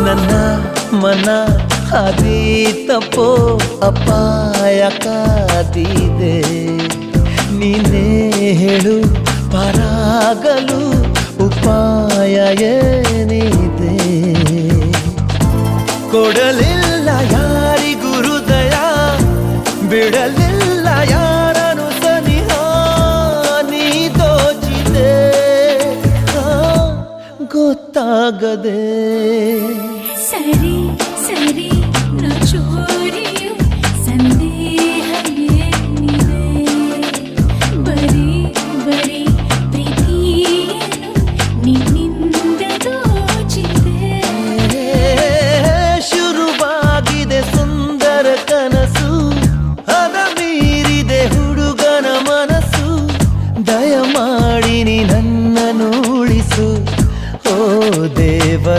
ನನ್ನ ಮನ ಹಾದಿ ತಪ್ಪೋ ಅಪಾಯ ಕಾದಿದೆ. ನೀನೇ ಹೇಳು ಪಾರಾಗಲು ಉಪಾಯ ಏನಿದೆ? ಕೊಡಲಿಲ್ಲ ಯಾರಿಗೂ ಹೃದಯ, ಬಿಡಲಿಲ್ಲ ಯಾರನು ಸನಿಹ, ನೀ ದೋಚಿದೆ ಗೊತ್ತಾಗದೆ. ಸರಿ ಸರಿ ನಾ ಚೋರಿ